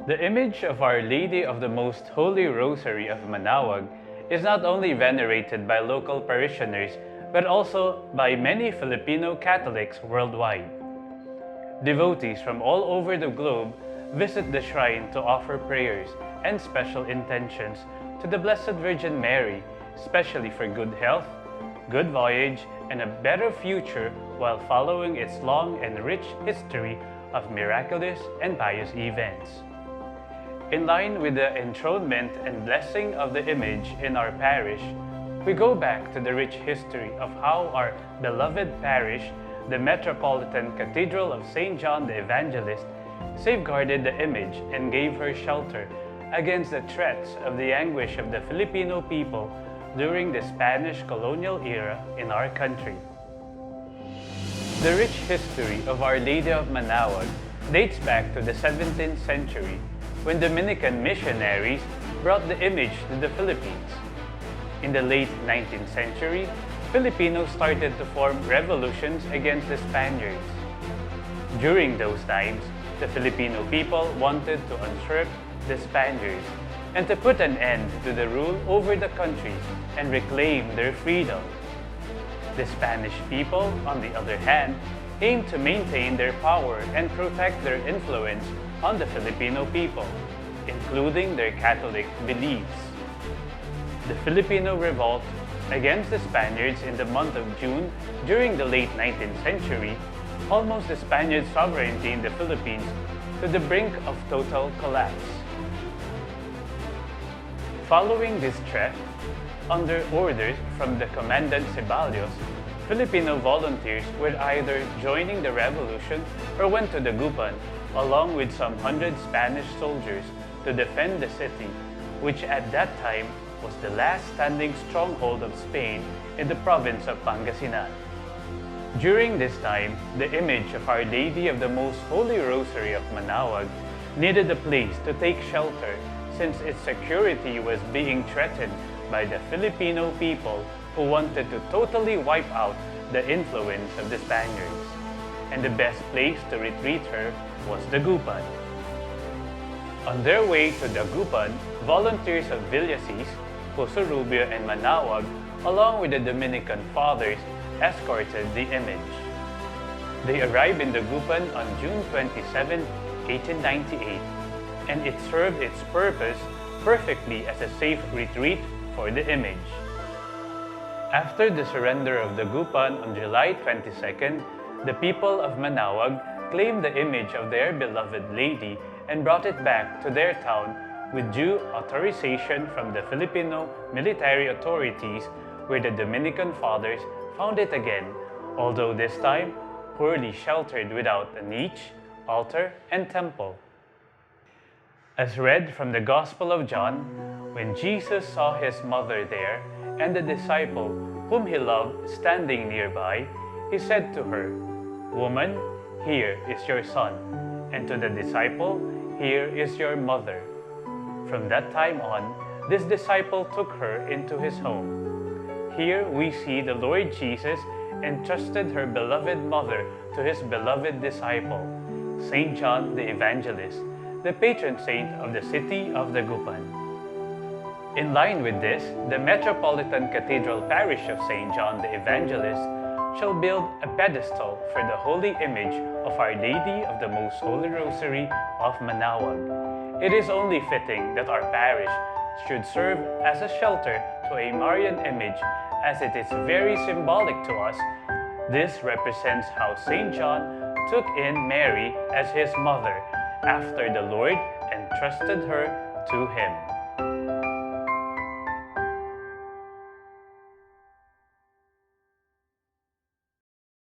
The image of Our Lady of the Most Holy Rosary of Manaoag is not only venerated by local parishioners but also by many Filipino Catholics worldwide. Devotees from all over the globe visit the shrine to offer prayers and special intentions to the Blessed Virgin Mary, especially for good health, good voyage, and a better future while following its long and rich history of miraculous and pious events. In line with the enthronement and blessing of the image in our parish, we go back to the rich history of how our beloved parish, the Metropolitan Cathedral of St. John the Evangelist, safeguarded the image and gave her shelter against the threats of the anguish of the Filipino people during the Spanish colonial era in our country. The rich history of Our Lady of Manaoag dates back to the 17th century when Dominican missionaries brought the image to the Philippines. In the late 19th century, Filipinos started to form revolutions against the Spaniards. During those times, the Filipino people wanted to usurp the Spaniards and to put an end to the rule over the country and reclaim their freedom. The Spanish people, on the other hand, aimed to maintain their power and protect their influence on the Filipino people, including their Catholic beliefs. The Filipino revolt against the Spaniards in the month of June during the late 19th century almost the Spaniards' sovereignty in the Philippines to the brink of total collapse. Following this threat, under orders from the Commandant Ceballos, Filipino volunteers were either joining the revolution or went to Dagupan along with some 100 Spanish soldiers to defend the city, which at that time was the last standing stronghold of Spain in the province of Pangasinan. During this time, the image of Our Lady of the Most Holy Rosary of Manaoag needed a place to take shelter since its security was being threatened by the Filipino people who wanted to totally wipe out the influence of the Spaniards. And the best place to retreat her was Dagupan. On their way to Dagupan, volunteers of Villasis, Pozorrubio and Manaoag, along with the Dominican Fathers, escorted the image. They arrived in Dagupan on June 27, 1898, and it served its purpose perfectly as a safe retreat for the image. After the surrender of Dagupan on July 22nd, the people of Manaoag claimed the image of their beloved lady and brought it back to their town with due authorization from the Filipino military authorities, where the Dominican Fathers found it again, although this time poorly sheltered without a niche, altar, and temple. As read from the Gospel of John, when Jesus saw his mother there and the disciple whom he loved standing nearby, he said to her, "Woman, here is your son," and to the disciple, "Here is your mother." From that time on, this disciple took her into his home. Here we see the Lord Jesus entrusted her beloved mother to his beloved disciple, St. John the Evangelist, the patron saint of the city of Dagupan. In line with this, the Metropolitan Cathedral Parish of St. John the Evangelist shall build a pedestal for the holy image of Our Lady of the Most Holy Rosary of Manaoag. It is only fitting that our parish should serve as a shelter to a Marian image, as it is very symbolic to us. This represents how St. John took in Mary as his mother after the Lord entrusted her to him.